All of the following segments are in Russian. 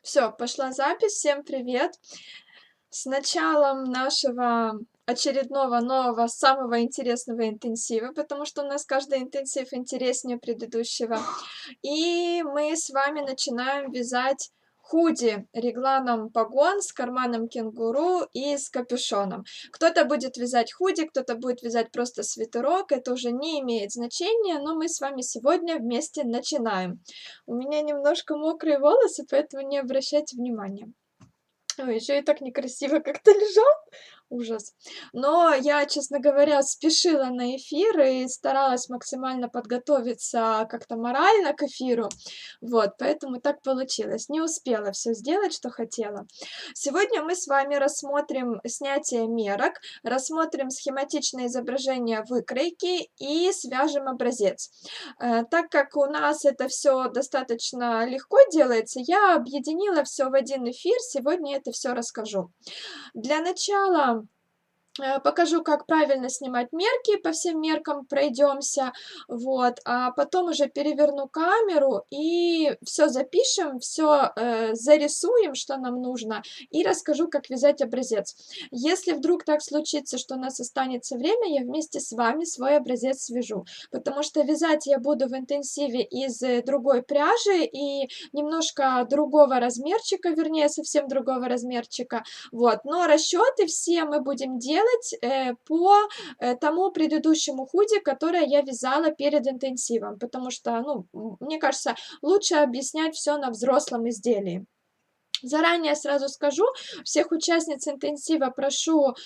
Все, пошла запись. Всем привет! С началом нашего очередного нового, самого интересного интенсива, потому что у нас каждый интенсив интереснее предыдущего. И мы с вами начинаем вязать худи регланом погон с карманом кенгуру и с капюшоном. Кто-то будет вязать худи, кто-то будет вязать просто свитерок, это уже не имеет значения, но мы с вами сегодня вместе начинаем. У меня немножко мокрые волосы, поэтому не обращайте внимания. Ой, еще и так некрасиво как-то лежал. Ужас. Но я, честно говоря, спешила на эфир и старалась максимально подготовиться как-то морально к эфиру. Вот, поэтому так получилось. Не успела все сделать, что хотела. Сегодня мы с вами рассмотрим снятие мерок, рассмотрим схематичное изображение выкройки и свяжем образец. Так как у нас это все достаточно легко делается, я объединила все в один эфир. Сегодня это все расскажу. Для начала покажу, как правильно снимать мерки, по всем меркам пройдемся, вот, а потом уже переверну камеру и все запишем, все зарисуем, что нам нужно, и расскажу, как вязать образец. Если вдруг так случится, что у нас останется время, я вместе с вами свой образец свяжу, потому что вязать я буду в интенсиве из другой пряжи и немножко другого размерчика, вернее, совсем другого размерчика, вот, но расчеты все мы будем делать по тому предыдущему худи, которое я вязала перед интенсивом, потому что, ну, мне кажется, лучше объяснять все на взрослом изделии. Заранее сразу скажу, всех участниц интенсива прошу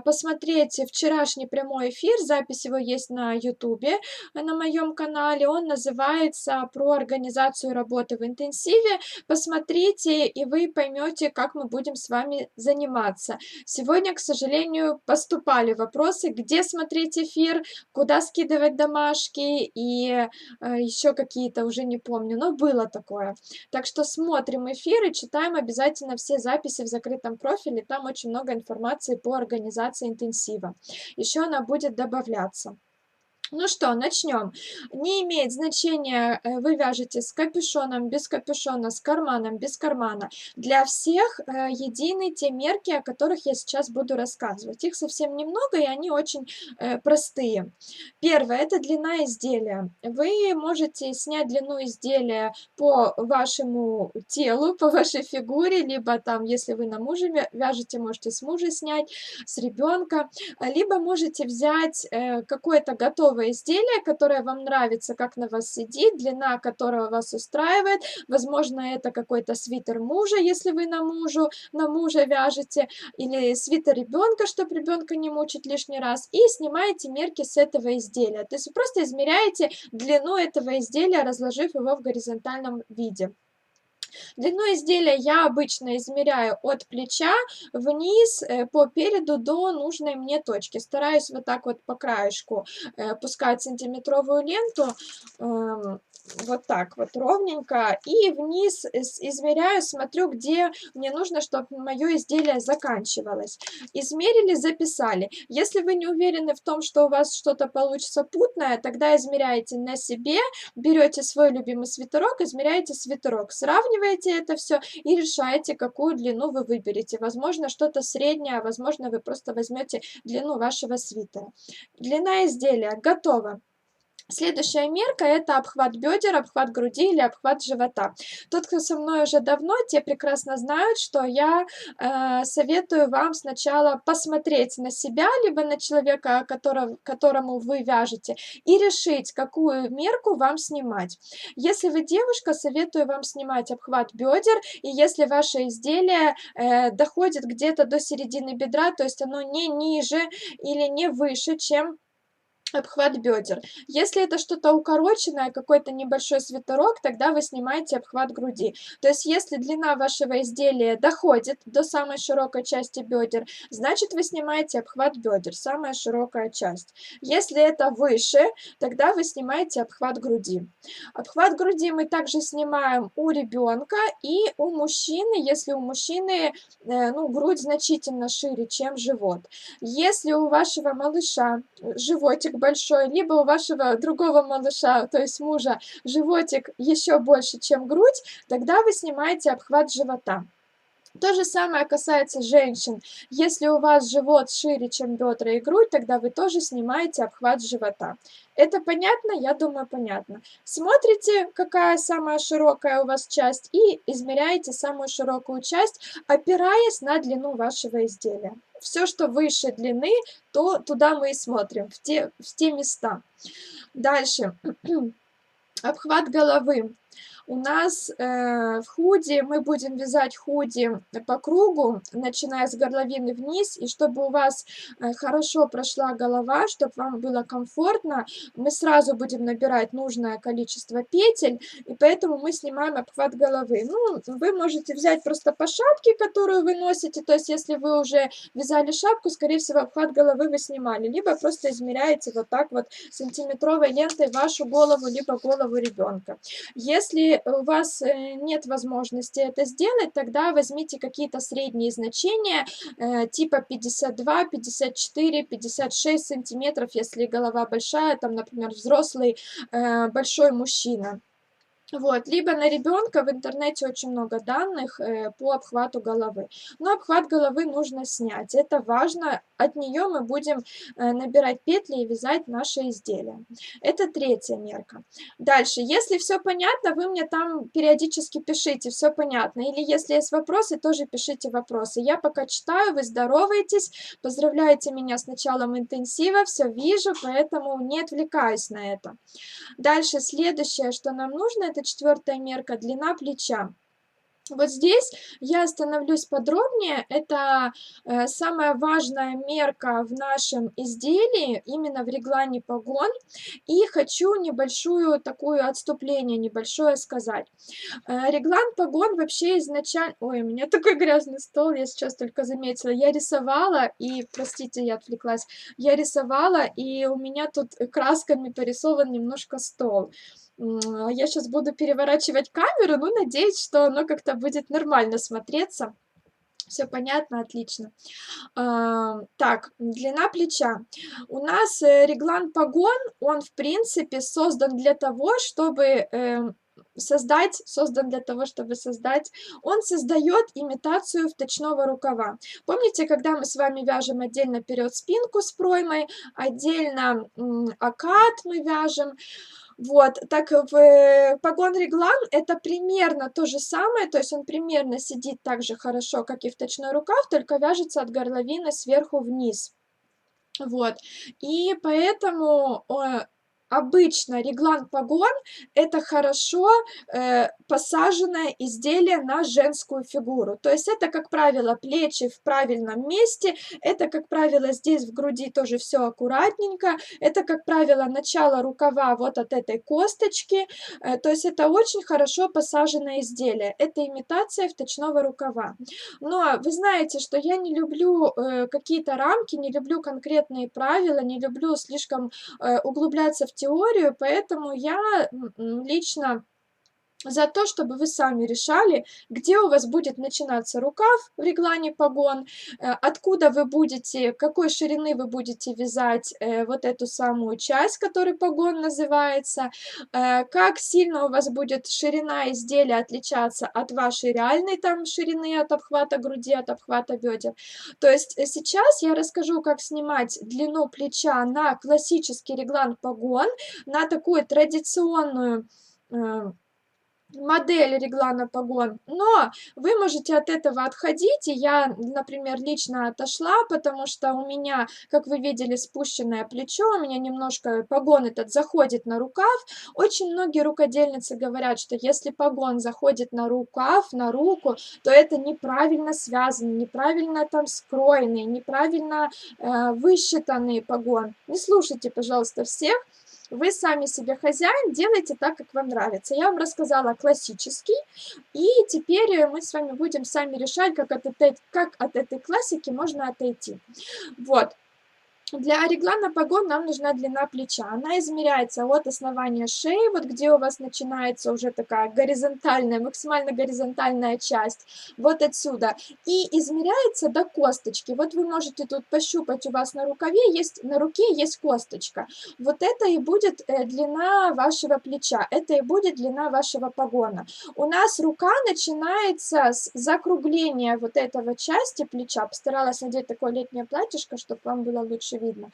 посмотреть вчерашний прямой эфир, запись его есть на ютубе, на моем канале, он называется «Про организацию работы в интенсиве». Посмотрите, и вы поймете, как мы будем с вами заниматься. Сегодня, к сожалению, поступали вопросы, где смотреть эфир, куда скидывать домашки и еще какие-то, уже не помню, но было такое. Так что смотрим эфир и читаем обязательно все записи в закрытом профиле. Там очень много информации по организации интенсива. Еще она будет добавляться. Ну что, начнем. Не имеет значения, вы вяжете с капюшоном, без капюшона, с карманом, без кармана. Для всех едины те мерки, о которых я сейчас буду рассказывать. Их совсем немного, и они очень простые. Первое – это длина изделия. Вы можете снять длину изделия по вашему телу, по вашей фигуре, либо там, если вы на муже вяжете, можете с мужа снять, с ребенка, либо можете взять какое-то готовое изделие, которое вам нравится, как на вас сидит, длина которого вас устраивает. Возможно, это какой-то свитер мужа, если вы на мужа вяжете, или свитер ребенка, чтобы ребенка не мучить лишний раз, и снимаете мерки с этого изделия. То есть вы просто измеряете длину этого изделия, разложив его в горизонтальном виде. Длину изделия я обычно измеряю от плеча вниз по переду до нужной мне точки. Стараюсь вот так вот по краешку пускать сантиметровую ленту, вот так вот ровненько, и вниз измеряю, смотрю, где мне нужно, чтобы мое изделие заканчивалось. Измерили, записали. Если вы не уверены в том, что у вас что-то получится путное, тогда измеряете на себе, берете свой любимый свитерок, измеряете свитерок, сравниваете это все и решаете, какую длину вы выберете. Возможно, что-то среднее, а возможно, вы просто возьмете длину вашего свитера. Длина изделия готова. Следующая мерка – это обхват бедер, обхват груди или обхват живота. Тот, кто со мной уже давно, те прекрасно знают, что я советую вам сначала посмотреть на себя, либо на человека, которому вы вяжете, и решить, какую мерку вам снимать. Если вы девушка, советую вам снимать обхват бедер, и если ваше изделие доходит где-то до середины бедра, то есть оно не ниже или не выше, чем обхват бедер. Если это что-то укороченное, какой-то небольшой свитерок, тогда вы снимаете обхват груди. То есть если длина вашего изделия доходит до самой широкой части бедер, значит вы снимаете обхват бедер, самая широкая часть. Если это выше, тогда вы снимаете обхват груди. Обхват груди мы также снимаем у ребенка и у мужчины, если у мужчины ну, грудь значительно шире, чем живот. Если у вашего малыша животик большой, либо у вашего другого малыша, то есть мужа, животик еще больше, чем грудь, тогда вы снимаете обхват живота. То же самое касается женщин. Если у вас живот шире, чем бедра и грудь, тогда вы тоже снимаете обхват живота. Это понятно? Я думаю, понятно. Смотрите, какая самая широкая у вас часть, и измеряете самую широкую часть, опираясь на длину вашего изделия. Все, что выше длины, то туда мы и смотрим, в те места. Дальше. Обхват головы. У нас в худи мы будем вязать худи по кругу, начиная с горловины вниз, и чтобы у вас хорошо прошла голова, чтобы вам было комфортно, мы сразу будем набирать нужное количество петель, и поэтому мы снимаем обхват головы. Ну, вы можете взять просто по шапке, которую вы носите, то есть если вы уже вязали шапку, скорее всего, обхват головы вы снимали, либо просто измеряете вот так вот сантиметровой лентой вашу голову, либо голову ребенка. Если у вас нет возможности это сделать, тогда возьмите какие-то средние значения, типа 52, 54, 56 сантиметров, если голова большая, там, например, взрослый большой мужчина. Вот, либо на ребенка в интернете очень много данных по обхвату головы. Но обхват головы нужно снять. Это важно. От нее мы будем набирать петли и вязать наше изделие. Это третья мерка. Дальше, если все понятно, вы мне там периодически пишите, все понятно. Или если есть вопросы, тоже пишите вопросы. Я пока читаю, вы здороваетесь, поздравляете меня с началом интенсива, все вижу, поэтому не отвлекаюсь на это. Дальше следующее, что нам нужно, это четвертая мерка, длина плеча. Вот здесь я остановлюсь подробнее. Это самая важная мерка в нашем изделии, именно в реглане погон. И хочу небольшую такое отступление, небольшое сказать. Реглан погон вообще изначально... Ой, у меня такой грязный стол, я сейчас только заметила. Я рисовала, и, простите, я отвлеклась. Я рисовала, и у меня тут красками порисован немножко стол. Я сейчас буду переворачивать камеру, но надеюсь, что оно как-то будет нормально смотреться. Все понятно, отлично. Так, длина плеча. У нас реглан погон, он в принципе создан для того, чтобы он создает имитацию вточного рукава. Помните, когда мы с вами вяжем отдельно вперед спинку с проймой, отдельно окат мы вяжем, вот, так в погон реглан это примерно то же самое, то есть он примерно сидит так же хорошо, как и вточной рукав, только вяжется от горловины сверху вниз. Вот, и поэтому обычно реглан погон это хорошо посаженное изделие на женскую фигуру. То есть это, как правило, плечи в правильном месте, это, как правило, здесь в груди тоже все аккуратненько, это, как правило, начало рукава вот от этой косточки, то есть это очень хорошо посаженное изделие. Это имитация вточного рукава. Но вы знаете, что я не люблю какие-то рамки, не люблю конкретные правила, не люблю слишком углубляться в теорию, поэтому я лично за то, чтобы вы сами решали, где у вас будет начинаться рукав в реглане погон, откуда вы будете, какой ширины вы будете вязать вот эту самую часть, которая погон называется, как сильно у вас будет ширина изделия отличаться от вашей реальной там ширины, от обхвата груди, от обхвата бедер. То есть сейчас я расскажу, как снимать длину плеча на классический реглан погон, на такую традиционную модель реглана погон, но вы можете от этого отходить, и я, например, лично отошла, потому что у меня, как вы видели, спущенное плечо, у меня немножко погон этот заходит на рукав. Очень многие рукодельницы говорят, что если погон заходит на рукав, на руку, то это неправильно связанный, неправильно там скроенный, неправильно высчитанный погон. Не слушайте, пожалуйста, всех. Вы сами себе хозяин, делайте так, как вам нравится. Я вам рассказала классический, и теперь мы с вами будем сами решать, как от этой классики можно отойти. Вот. Для реглана погон нам нужна длина плеча. Она измеряется от основания шеи, вот где у вас начинается уже такая горизонтальная, максимально горизонтальная часть, вот отсюда. И измеряется до косточки. Вот вы можете тут пощупать, у вас на рукаве есть, на руке есть косточка. Вот это и будет длина вашего плеча, это и будет длина вашего погона. У нас рука начинается с закругления вот этого части плеча. Постаралась надеть такое летнее платьишко, чтобы вам было лучше видно.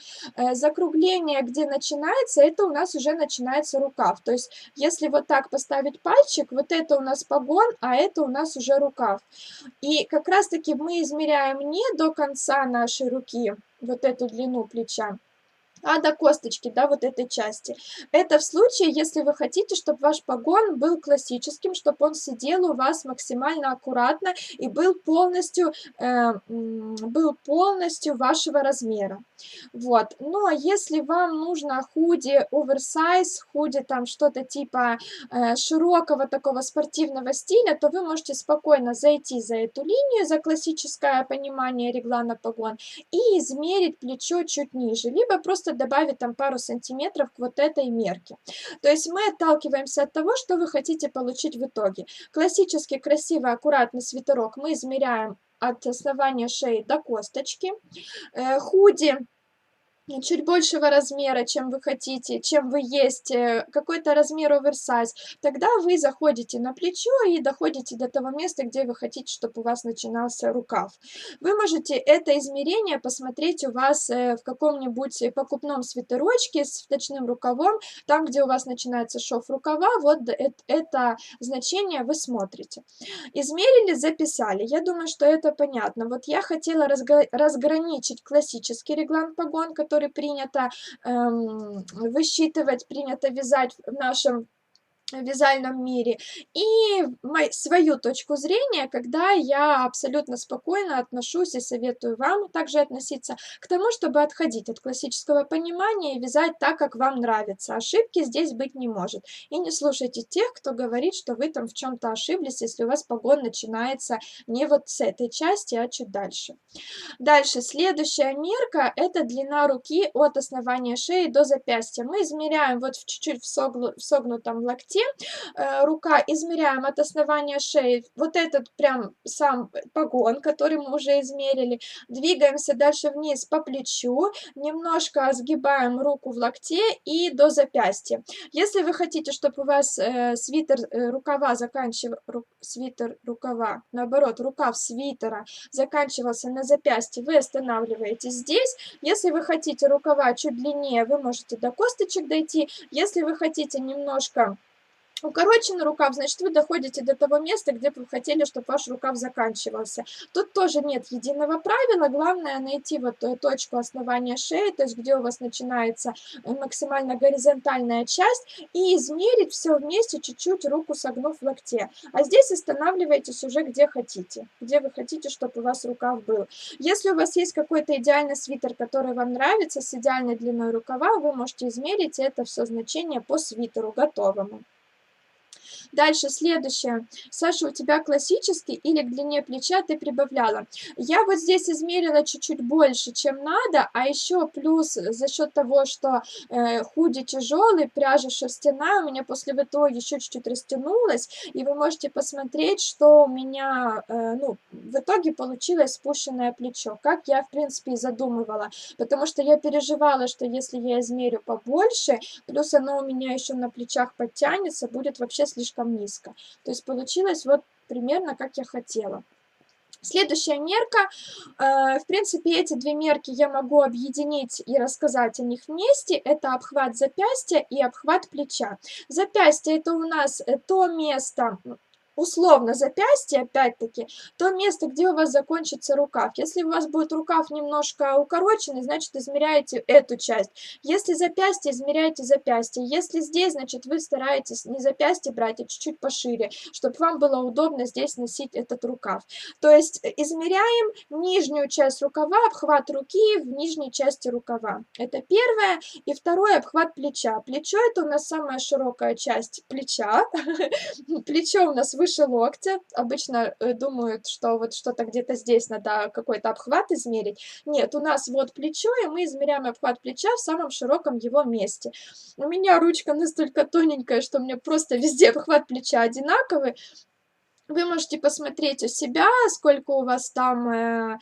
Закругление, где начинается, это у нас уже начинается рукав. То есть, если вот так поставить пальчик, вот это у нас погон, а это у нас уже рукав. И как раз-таки мы измеряем не до конца нашей руки, вот эту длину плеча, а до косточки, да, вот этой части. Это в случае, если вы хотите, чтобы ваш погон был классическим, чтобы он сидел у вас максимально аккуратно и был полностью вашего размера. Вот. Ну, а если вам нужно худи, оверсайз, худи там что-то типа широкого такого спортивного стиля, то вы можете спокойно зайти за эту линию, за классическое понимание реглана погон, и измерить плечо чуть ниже, либо просто добавить там пару сантиметров к вот этой мерке. То есть мы отталкиваемся от того, что вы хотите получить в итоге. Классический красивый аккуратный свитерок мы измеряем от основания шеи до косточки. Худи чуть большего размера, чем вы хотите, чем вы есть, какой-то размер оверсайз, тогда вы заходите на плечо и доходите до того места, где вы хотите, чтобы у вас начинался рукав. Вы можете это измерение посмотреть у вас в каком-нибудь покупном свитерочке с вточным рукавом, там, где у вас начинается шов рукава, вот это значение вы смотрите. Измерили, записали. Я думаю, что это понятно. Вот я хотела разграничить классический реглан погон, который принято высчитывать, принято вязать в нашем вязальном мире, и свою точку зрения, когда я абсолютно спокойно отношусь и советую вам также относиться к тому, чтобы отходить от классического понимания и вязать так, как вам нравится. Ошибки здесь быть не может. И не слушайте тех, кто говорит, что вы там в чем-то ошиблись, если у вас погон начинается не вот с этой части, а чуть дальше. Дальше, следующая мерка — это длина руки от основания шеи до запястья. Мы измеряем вот чуть-чуть в согнутом локте, рука, измеряем от основания шеи вот этот прям сам погон, который мы уже измерили. Двигаемся дальше вниз по плечу, немножко сгибаем руку в локте и до запястья. Если вы хотите, чтобы у вас рукав свитера заканчивался на запястье, вы останавливаетесь здесь. Если вы хотите рукава чуть длиннее, вы можете до косточек дойти. Если вы хотите немножко укороченный рукав, значит, вы доходите до того места, где вы хотели, чтобы ваш рукав заканчивался. Тут тоже нет единого правила, главное найти вот точку основания шеи, то есть где у вас начинается максимально горизонтальная часть, и измерить все вместе, чуть-чуть руку согнув в локте. А здесь останавливайтесь уже где вы хотите, чтобы у вас рукав был. Если у вас есть какой-то идеальный свитер, который вам нравится, с идеальной длиной рукава, вы можете измерить это все значение по свитеру готовому. Дальше, следующее. Саша, у тебя классический или к длине плеча ты прибавляла? Я вот здесь измерила чуть-чуть больше, чем надо, а еще плюс за счет того, что худи тяжелый, пряжа шерстяная, у меня после в итоге еще чуть-чуть растянулась, и вы можете посмотреть, что у меня, в итоге получилось спущенное плечо, как я, в принципе, и задумывала, потому что я переживала, что если я измерю побольше, плюс оно у меня еще на плечах подтянется, будет вообще слишком низко. То есть получилось вот примерно как я хотела. Следующая мерка, в принципе, эти две мерки я могу объединить и рассказать о них вместе. Это обхват запястья и обхват плеча. Запястье — это у нас то место, условно запястье, опять-таки, то место, где у вас закончится рукав. Если у вас будет рукав немножко укороченный, значит, измеряете эту часть. Если запястье, измеряете запястье. Если здесь, значит, вы стараетесь не запястье брать, а чуть-чуть пошире, чтобы вам было удобно здесь носить этот рукав. То есть измеряем нижнюю часть рукава, обхват руки в нижней части рукава. Это первое. И второе — обхват плеча. Плечо — это у нас самая широкая часть плеча. Плечо у нас выше выше локтя. Обычно думают, что вот что-то где-то здесь надо какой-то обхват измерить. Нет, у нас вот плечо, и мы измеряем обхват плеча в самом широком его месте. У меня ручка настолько тоненькая, что мне просто везде обхват плеча одинаковый. Вы можете посмотреть у себя, сколько у вас там,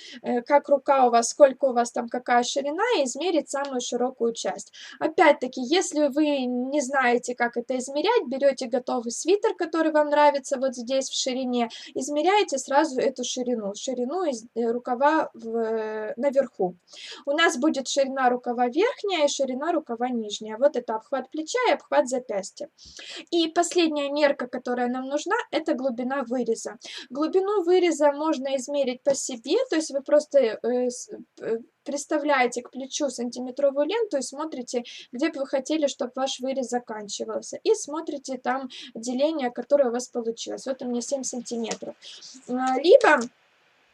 как рука у вас, сколько у вас там, какая ширина, и измерить самую широкую часть. Опять-таки, если вы не знаете, как это измерять, берете готовый свитер, который вам нравится вот здесь в ширине, измеряете сразу эту ширину, рукава наверху. У нас будет ширина рукава верхняя и ширина рукава нижняя. Вот это обхват плеча и обхват запястья. И последняя мерка, которая нам нужна, это глубина выреза. Глубину выреза можно измерить по себе, то есть вы просто приставляете к плечу сантиметровую ленту и смотрите, где бы вы хотели, чтобы ваш вырез заканчивался. И смотрите там деление, которое у вас получилось. Вот у меня 7 сантиметров. Либо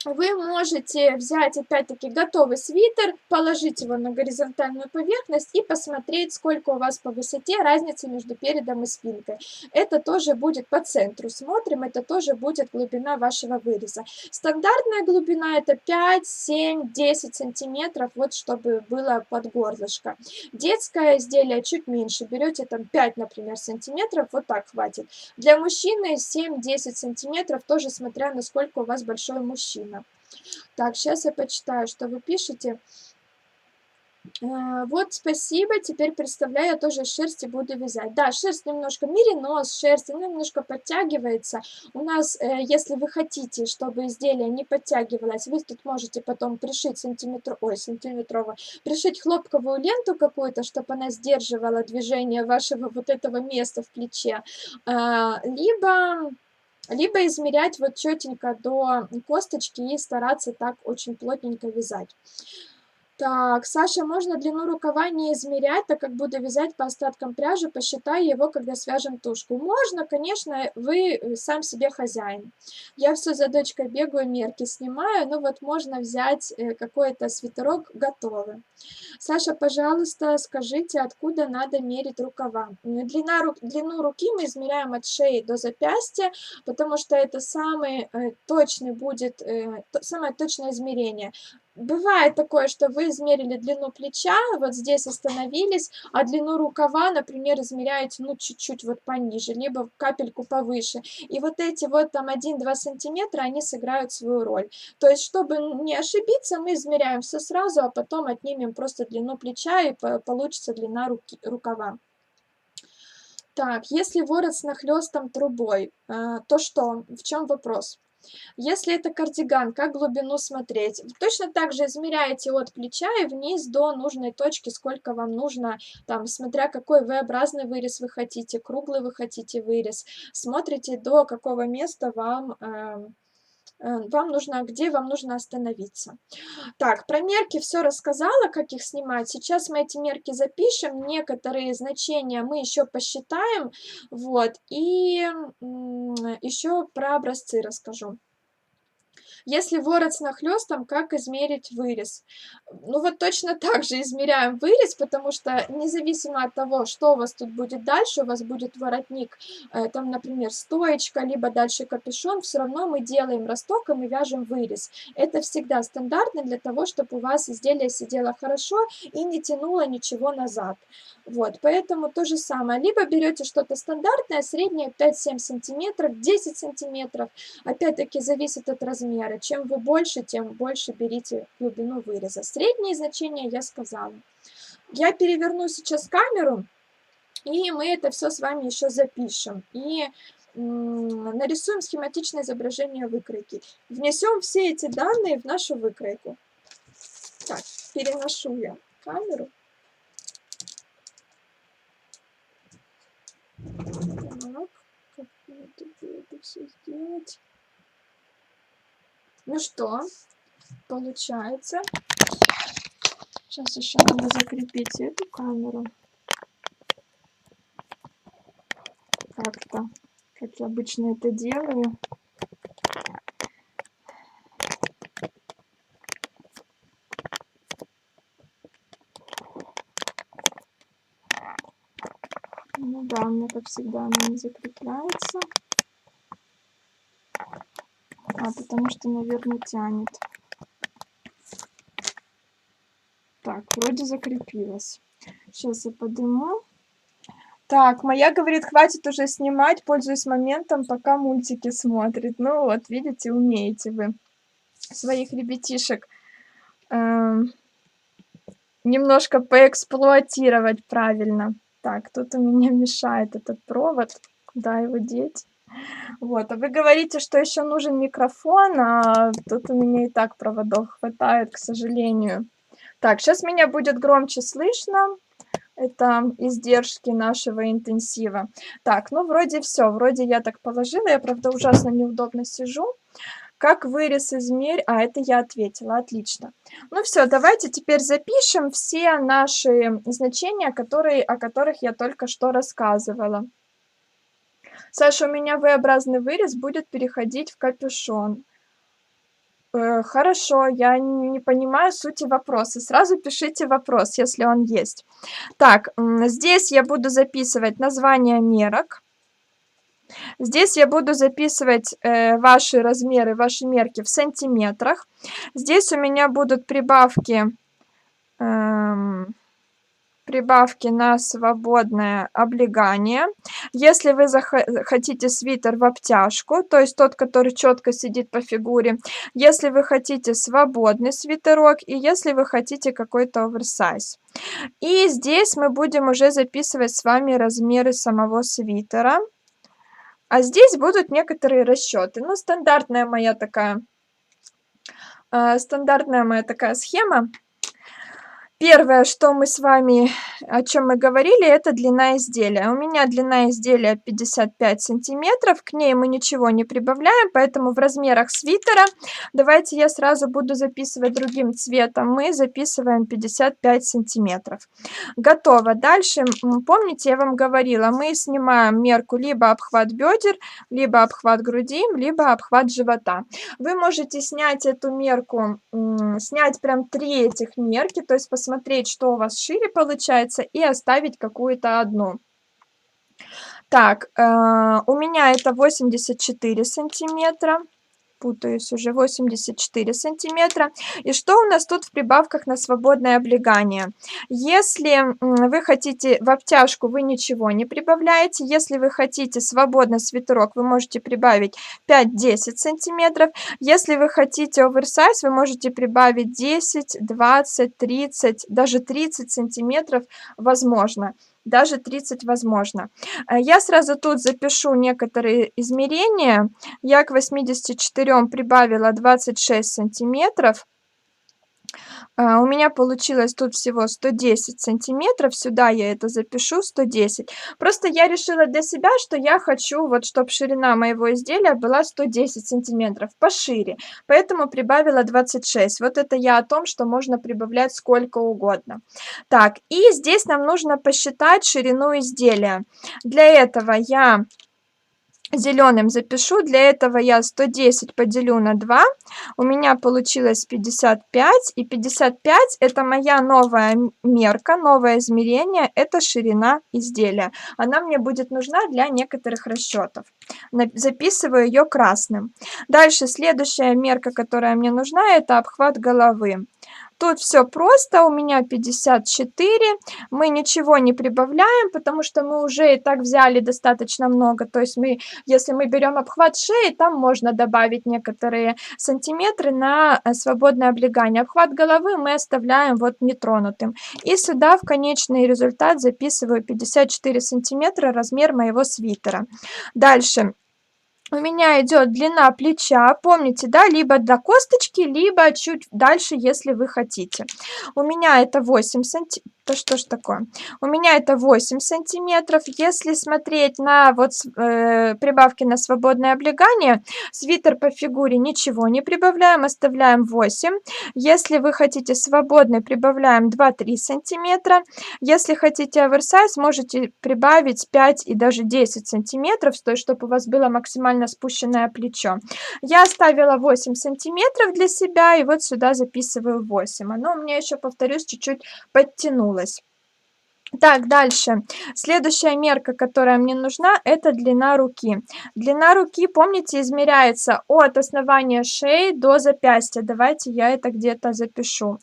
вы можете взять, опять-таки, готовый свитер, положить его на горизонтальную поверхность и посмотреть, сколько у вас по высоте разница между передом и спинкой. Это тоже будет по центру. Смотрим, это тоже будет глубина вашего выреза. Стандартная глубина это 5, 7, 10 сантиметров, вот чтобы было под горлышко. Детское изделие чуть меньше. Берете там 5, например, сантиметров, вот так хватит. Для мужчины 7-10 сантиметров, тоже смотря насколько у вас большой мужчина. Так, сейчас я почитаю, что вы пишете. Вот, спасибо. Теперь представляю, я тоже из шерсти буду вязать. Да, шерсть немножко, меринос шерсть, она немножко подтягивается. У нас, если вы хотите, чтобы изделие не подтягивалось, вы тут можете потом пришить пришить хлопковую ленту какую-то, чтобы она сдерживала движение вашего вот этого места в плече. Либо измерять вот четенько до косточки и стараться так очень плотненько вязать. Так, Саша, можно длину рукава не измерять, так как буду вязать по остаткам пряжи, посчитаю его, когда свяжем тушку. Можно, конечно, вы сам себе хозяин. Я все за дочкой бегаю, мерки снимаю, но вот можно взять какой-то свитерок готовый. Саша, пожалуйста, скажите, откуда надо мерить рукава? Длину руки мы измеряем от шеи до запястья, потому что это самое точное измерение. Бывает такое, что вы измерили длину плеча, вот здесь остановились, а длину рукава, например, измеряете, ну, чуть-чуть вот пониже, либо капельку повыше. И вот эти вот там 1-2 сантиметра, они сыграют свою роль. То есть, чтобы не ошибиться, мы измеряем все сразу, а потом отнимем просто длину плеча, и получится длина рукава. Так, если ворот с нахлёстом трубой, то что? В чем вопрос? Если это кардиган, как глубину смотреть? Точно так же измеряете от плеча и вниз до нужной точки, сколько вам нужно, там, смотря какой V-образный вырез вы хотите, круглый вы хотите вырез. Смотрите, до какого места где вам нужно остановиться. Так, про мерки все рассказала, как их снимать. Сейчас мы эти мерки запишем, некоторые значения мы еще посчитаем, вот, и еще про образцы расскажу. Если ворот с нахлёстом, как измерить вырез? Ну вот точно так же измеряем вырез, потому что независимо от того, что у вас тут будет дальше, у вас будет воротник, там, например, стоечка, либо дальше капюшон, все равно мы делаем росток и мы вяжем вырез. Это всегда стандартно для того, чтобы у вас изделие сидело хорошо и не тянуло ничего назад. Вот, поэтому то же самое. Либо берете что-то стандартное, среднее 5-7 сантиметров, 10 сантиметров. Опять-таки зависит от размера. Чем вы больше, тем больше берите глубину выреза. Средние значения я сказала. Я переверну сейчас камеру, и мы это все с вами еще запишем. И нарисуем схематичное изображение выкройки. Внесем все эти данные в нашу выкройку. Так, переношу я камеру. Так, как это все сделать? Ну что, получается. Сейчас еще надо закрепить эту камеру. Как-то, как я обычно это делаю. Ну да, у меня, как всегда, она не закрепляется. потому что, наверное, тянет. Так, вроде закрепилась. Сейчас я подниму. Так, моя говорит, хватит уже снимать, пользуюсь моментом, пока мультики смотрит. Ну вот, видите, умеете вы своих ребятишек немножко поэксплуатировать правильно. Так, тут у меня мешает этот провод. Куда его деть? Вот, а вы говорите, что еще нужен микрофон, а тут у меня и так проводов хватает, к сожалению. Так, сейчас меня будет громче слышно. Это издержки нашего интенсива. Так, ну вроде все, вроде я так положила. Я, правда, ужасно неудобно сижу. Как вырез измерь? А, это я ответила, отлично. Ну все, давайте теперь запишем все наши значения, о которых я только что рассказывала. Саша, у меня V-образный вырез будет переходить в капюшон. Хорошо, я не понимаю сути вопроса. Сразу пишите вопрос, если он есть. Так, здесь я буду записывать название мерок. Здесь я буду записывать ваши размеры, ваши мерки в сантиметрах. Здесь у меня будут прибавки на свободное облегание. Если вы хотите свитер в обтяжку, то есть тот, который четко сидит по фигуре, если вы хотите свободный свитерок и если вы хотите какой-то оверсайз. И здесь мы будем уже записывать с вами размеры самого свитера. А здесь будут некоторые расчеты. Ну, стандартная моя такая схема. Первое, что мы с вами, о чем мы говорили, это длина изделия. У меня длина изделия 55 сантиметров, к ней мы ничего не прибавляем, поэтому в размерах свитера, давайте я сразу буду записывать другим цветом, мы записываем 55 сантиметров. Готово. Дальше, помните, я вам говорила, мы снимаем мерку либо обхват бедер, либо обхват груди, либо обхват живота. Вы можете снять эту мерку, снять прям 3 этих мерки, то есть посмотреть, что у вас шире получается, и оставить какую-то одну. Так, у меня это 84 сантиметра. Путаюсь уже, 84 сантиметра. И что у нас тут в прибавках на свободное облегание? Если вы хотите в обтяжку, вы ничего не прибавляете. Если вы хотите свободный свитерок, вы можете прибавить 5-10 сантиметров. Если вы хотите оверсайз, вы можете прибавить 10, 20, 30, даже 30 сантиметров возможно. Даже 30 возможно. Я сразу тут запишу некоторые измерения. Я к 84 прибавила 26 сантиметров. У меня получилось тут всего 110 сантиметров. Сюда я это запишу, 110. Просто я решила для себя, что я хочу, вот, чтобы ширина моего изделия была 110 сантиметров, пошире. Поэтому прибавила 26. Вот это я о том, что можно прибавлять сколько угодно. Так, и здесь нам нужно посчитать ширину изделия. Для этого я зеленым запишу. Для этого я 110 поделю на 2. У меня получилось 55. И 55 это моя новая мерка, новое измерение. Это ширина изделия. Она мне будет нужна для некоторых расчетов. Записываю ее красным. Дальше следующая мерка, которая мне нужна, это обхват головы. Тут все просто, у меня 54, мы ничего не прибавляем, потому что мы уже и так взяли достаточно много, то есть если мы берем обхват шеи, там можно добавить некоторые сантиметры на свободное облегание. Обхват головы мы оставляем вот нетронутым. И сюда в конечный результат записываю 54 сантиметра, размер моего свитера. Дальше. У меня идет длина плеча, помните, да, либо до косточки, либо чуть дальше, если вы хотите. У меня это 8 сантиметров. Да что ж такое? У меня это 8 сантиметров. Если смотреть на вот прибавки на свободное облегание, свитер по фигуре ничего не прибавляем, оставляем 8. Если вы хотите свободный, прибавляем 2-3 сантиметра. Если хотите оверсайз, можете прибавить 5 и даже 10 сантиметров, чтобы у вас было максимально спущенное плечо. Я оставила 8 сантиметров для себя, и вот сюда записываю 8. Оно у меня еще, повторюсь, чуть-чуть подтянулось. Так, дальше. Следующая мерка, которая мне нужна, это длина руки. Длина руки, помните, измеряется от основания шеи до запястья. Давайте я это где-то запишу.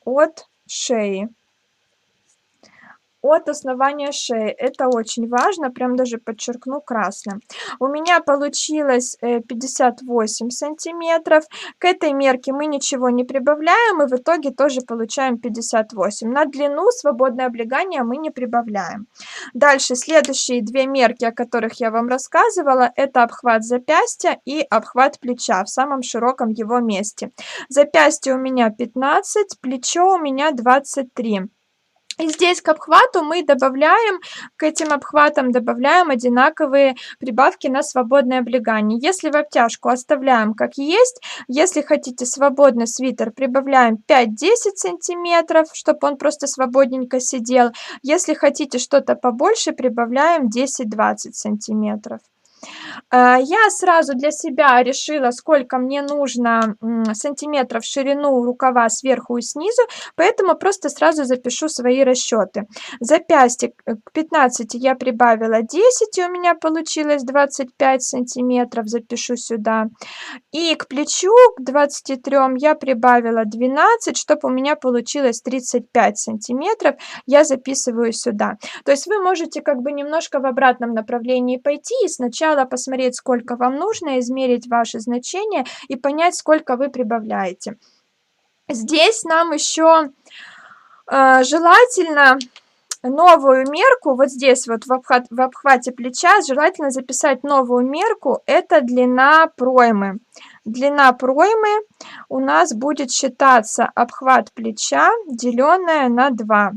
От шеи. От основания шеи. Это очень важно, прям даже подчеркну красным. У меня получилось 58 сантиметров. К этой мерке мы ничего не прибавляем, и в итоге тоже получаем 58. На длину свободное облегание мы не прибавляем. Дальше следующие две мерки, о которых я вам рассказывала, это обхват запястья и обхват плеча в самом широком его месте. Запястье у меня 15, плечо у меня 23. И здесь к обхвату мы добавляем, к этим обхватам добавляем одинаковые прибавки на свободное облегание. Если в обтяжку оставляем как есть, если хотите свободный свитер, прибавляем 5-10 сантиметров, чтобы он просто свободненько сидел. Если хотите что-то побольше, прибавляем 10-20 сантиметров. Я сразу для себя решила, сколько мне нужно сантиметров в ширину рукава сверху и снизу, поэтому просто сразу запишу свои расчеты. Запястье к 15 я прибавила 10, и у меня получилось 25 сантиметров, запишу сюда. И к плечу, к 23 я прибавила 12, чтобы у меня получилось 35 сантиметров, я записываю сюда. То есть вы можете как бы немножко в обратном направлении пойти и сначала посмотреть, сколько вам нужно, измерить ваши значения и понять, сколько вы прибавляете. Здесь нам еще желательно новую мерку, вот здесь вот в обхвате плеча, желательно записать новую мерку, это длина проймы. Длина проймы у нас будет считаться обхват плеча, деленное на 2.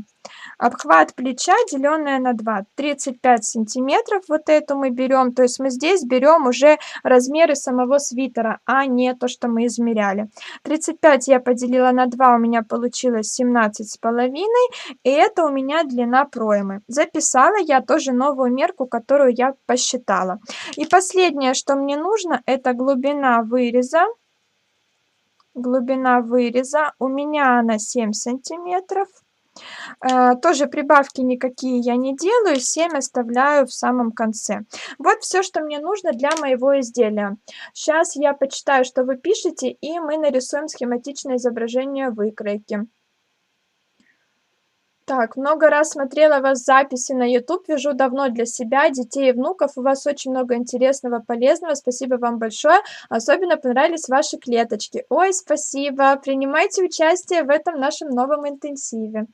Обхват плеча, деленное на 2. 35 сантиметров вот эту мы берем, то есть мы здесь берем уже размеры самого свитера, а не то, что мы измеряли. 35 я поделила на 2, у меня получилось 17,5, и это у меня длина проймы. Записала я тоже новую мерку, которую я посчитала. И последнее, что мне нужно, это глубина выреза. Глубина выреза у меня она 7 сантиметров. Тоже прибавки никакие я не делаю, 7 оставляю в самом конце. Вот все, что мне нужно для моего изделия. Сейчас я почитаю, что вы пишете, и мы нарисуем схематичное изображение выкройки. Так, много раз смотрела вас записи на YouTube, вяжу давно для себя, детей и внуков. У вас очень много интересного, полезного. Спасибо вам большое. Особенно понравились ваши клеточки. Ой, спасибо. Принимайте участие в этом нашем новом интенсиве.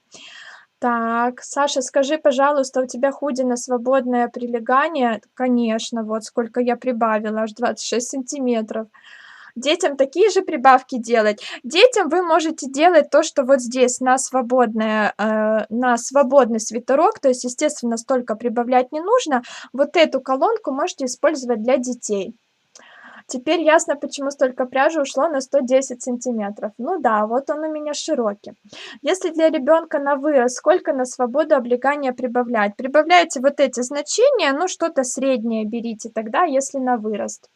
Так, Саша, скажи, пожалуйста, у тебя худи на свободное прилегание? Конечно, вот сколько я прибавила, аж 26 сантиметров. Детям такие же прибавки делать. Детям вы можете делать то, что вот здесь на свободный свитерок, то есть, естественно, столько прибавлять не нужно. Вот эту колонку можете использовать для детей. Теперь ясно, почему столько пряжи ушло на 110 сантиметров. Ну да, вот он у меня широкий. Если для ребенка на вырос, сколько на свободу облегания прибавлять? Прибавляйте вот эти значения, ну что-то среднее берите тогда, если на вырост.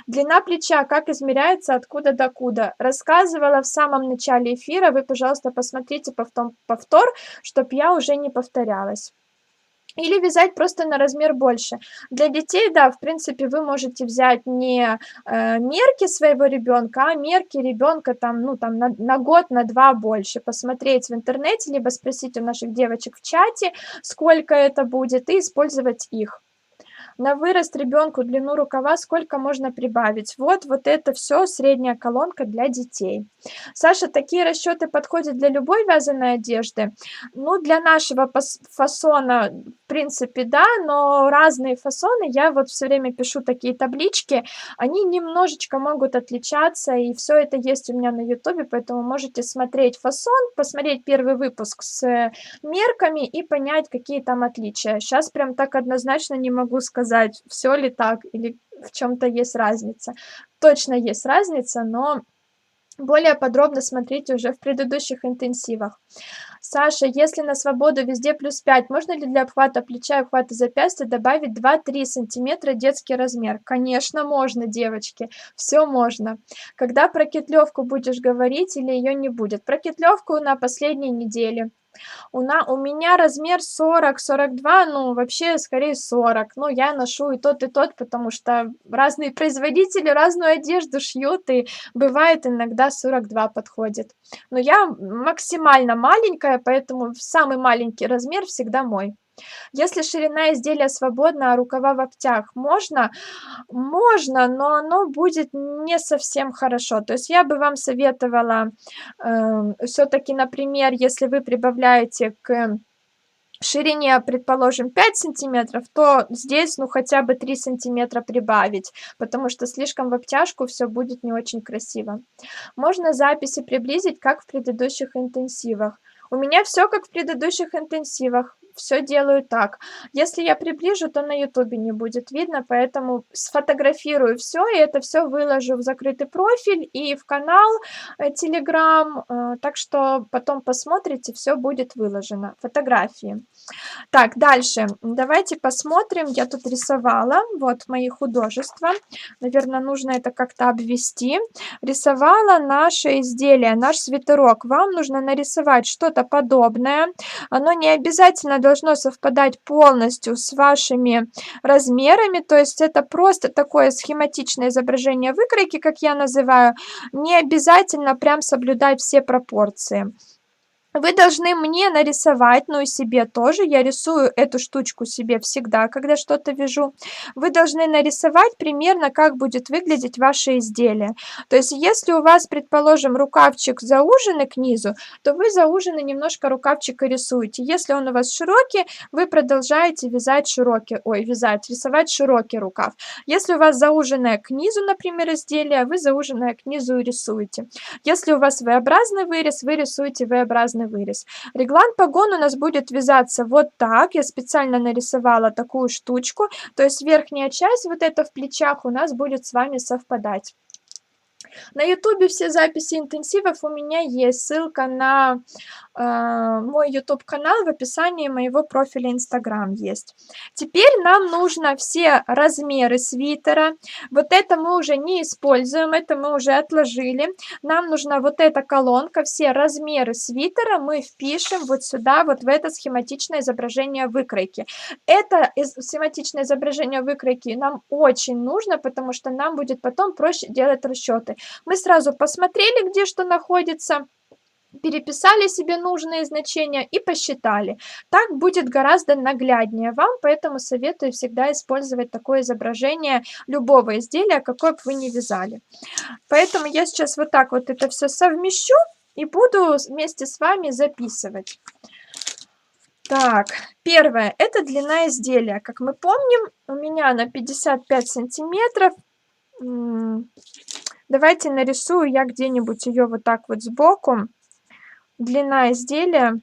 Длина плеча, как измеряется, откуда до куда. Рассказывала в самом начале эфира, вы, пожалуйста, посмотрите повтор, чтобы я уже не повторялась. Или вязать просто на размер больше. Для детей, да, в принципе, вы можете взять не мерки своего ребенка, а мерки ребенка там, ну, там на год, на 2 больше. Посмотреть в интернете, либо спросить у наших девочек в чате, сколько это будет, и использовать их. На вырост ребенку длину рукава сколько можно прибавить? Вот это все средняя колонка для детей. Саша, такие расчеты подходят для любой вязаной одежды? Ну, для нашего фасона, в принципе, да, но разные фасоны, я вот все время пишу такие таблички, они немножечко могут отличаться, и все это есть у меня на ютубе, поэтому можете смотреть фасон, посмотреть первый выпуск с мерками и понять, какие там отличия. Сейчас прям так однозначно не могу сказать, все ли так или в чем-то есть разница. Точно есть разница, но более подробно смотрите уже в предыдущих интенсивах. Саша, если на свободу везде +5, можно ли для обхвата плеча и обхвата запястья добавить 2-3 сантиметра детский размер? Конечно, можно, девочки, все можно. Когда про кетлевку будешь говорить или ее не будет? Про кетлевку на последней неделе. У меня размер 40-42, ну, вообще, скорее 40. Ну, я ношу и тот, потому что разные производители разную одежду шьют, и бывает иногда 42 подходит. Но я максимально маленькая, поэтому самый маленький размер всегда мой. Если ширина изделия свободна, а рукава в обтяг, можно? Можно, но оно будет не совсем хорошо. То есть я бы вам советовала, всё-таки, например, если вы прибавляете к ширине, предположим, 5 сантиметров, то здесь, ну, хотя бы 3 сантиметра прибавить, потому что слишком в обтяжку всё будет не очень красиво. Можно записи приблизить, как в предыдущих интенсивах. У меня всё как в предыдущих интенсивах, всё делаю так. Если я приближу, то на "Ютубе" не будет видно, поэтому сфотографирую всё, и это всё выложу в закрытый профиль и в канал, "Телеграм", так что потом посмотрите, всё будет выложено, фотографии. Так, дальше, давайте посмотрим. Я тут рисовала, вот мои художества. Наверно, нужно это как-то обвести. Рисовала наше изделие, наш свитерок. Вам нужно нарисовать что-то подобное. Оно не обязательно должно совпадать полностью с вашими размерами, то есть это просто такое схематичное изображение выкройки, как я называю. Не обязательно прям соблюдать все пропорции. Вы должны мне нарисовать, ну и себе тоже, я рисую эту штучку себе всегда, когда что-то вяжу. Вы должны нарисовать примерно, как будет выглядеть ваше изделие. То есть если у вас, предположим, рукавчик зауженный к низу, то вы зауженный немножко рукавчик и рисуете. Если он у вас широкий, вы продолжаете вязать рисовать широкий рукав. Если у вас зауженное к низу, например, изделие, вы зауженное к низу и рисуете. Если у вас V-образный вырез, вы рисуете V-образный вырез. Реглан погон у нас будет вязаться вот так. Я специально нарисовала такую штучку. То есть верхняя часть, вот эта в плечах, у нас будет с вами совпадать. На "Ютубе" все записи интенсивов у меня есть. Ссылка на, мой YouTube-канал в описании моего профиля "Инстаграм" есть. Теперь нам нужно все размеры свитера. Вот это мы уже не используем, это мы уже отложили. Нам нужна вот эта колонка. Все размеры свитера мы впишем вот сюда, вот в это схематичное изображение выкройки. Это схематичное изображение выкройки нам очень нужно, потому что нам будет потом проще делать расчеты. Мы сразу посмотрели, где что находится, переписали себе нужные значения и посчитали. Так будет гораздо нагляднее вам, поэтому советую всегда использовать такое изображение любого изделия, какое бы вы ни вязали. Поэтому я сейчас вот так вот это всё совмещу и буду вместе с вами записывать. Так, первое- это длина изделия. Как мы помним, у меня она 55 сантиметров. Давайте нарисую я где-нибудь её вот так вот сбоку. Длина изделия.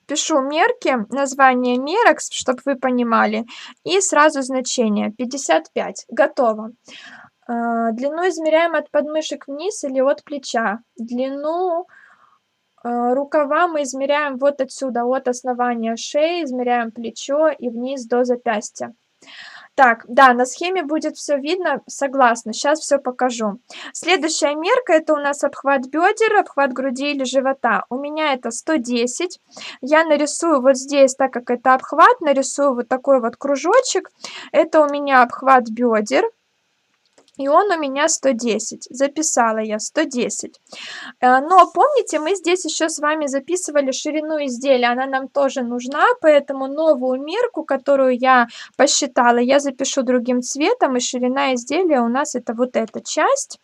Пишу мерки, название мерок, чтоб вы понимали, и сразу значение 55. Готово. Длину измеряем от подмышек вниз или от плеча. Длину, рукава мы измеряем вот отсюда, от основания шеи, измеряем плечо и вниз до запястья. Так, да, на схеме будет всё видно, согласна, сейчас всё покажу. Следующая мерка- это у нас обхват бедер, обхват груди или живота. У меня это 110. Я нарисую вот здесь, так как это обхват, нарисую вот такой вот кружочек. Это у меня обхват бедер. И он у меня 110. Записала я 110. Но помните, мы здесь еще с вами записывали ширину изделия, она нам тоже нужна, поэтому новую мерку, которую я посчитала, я запишу другим цветом, и ширина изделия у нас это вот эта часть.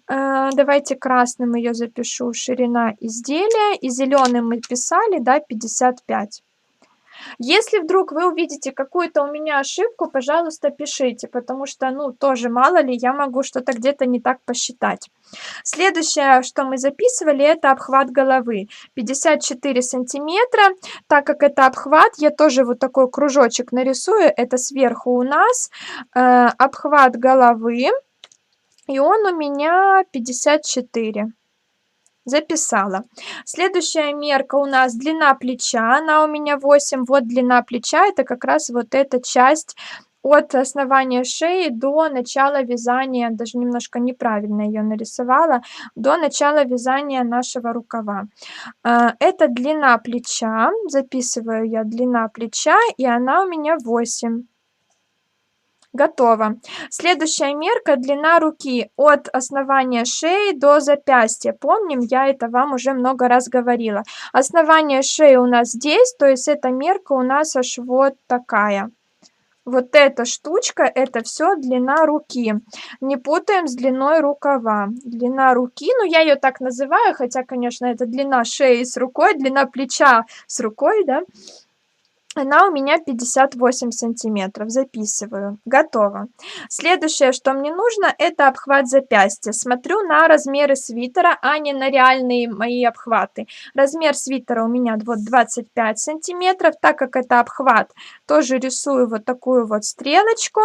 Давайте красным ее запишу, ширина изделия, и зеленым мы писали, да, 55. Если вдруг вы увидите какую-то у меня ошибку, пожалуйста, пишите, потому что, ну, тоже мало ли, я могу что-то где-то не так посчитать. Следующее, что мы записывали, это обхват головы. 54 сантиметра. Так как это обхват, я тоже вот такой кружочек нарисую. Это сверху у нас обхват головы, и он у меня 54. Записала. Следующая мерка у нас длина плеча, она у меня 8. Вот длина плеча, это как раз вот эта часть от основания шеи до начала вязания, даже немножко неправильно ее нарисовала, до начала вязания нашего рукава. Это длина плеча, записываю я длина плеча, и она у меня 8. Готово. Следующая мерка — длина руки от основания шеи до запястья. Помним, я это вам уже много раз говорила. Основание шеи у нас здесь, то есть эта мерка у нас аж вот такая. Вот эта штучка — это все длина руки. Не путаем с длиной рукава. Длина руки, ну я ее так называю, хотя, конечно, это длина шеи с рукой, длина плеча с рукой, да. Она у меня 58 сантиметров. Записываю. Готово. Следующее, что мне нужно, это обхват запястья. Смотрю на размеры свитера, а не на реальные мои обхваты. Размер свитера у меня вот 25 сантиметров. Так как это обхват, тоже рисую вот такую вот стрелочку.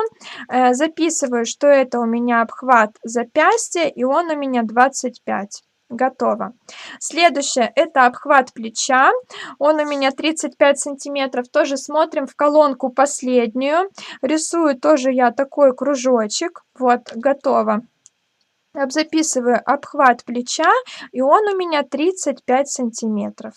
Записываю, что это у меня обхват запястья, и он у меня 25. Готово. Следующее — это обхват плеча. Он у меня 35 сантиметров. Тоже смотрим в колонку последнюю. Рисую тоже я такой кружочек. Вот, готово. Записываю обхват плеча, и он у меня 35 сантиметров.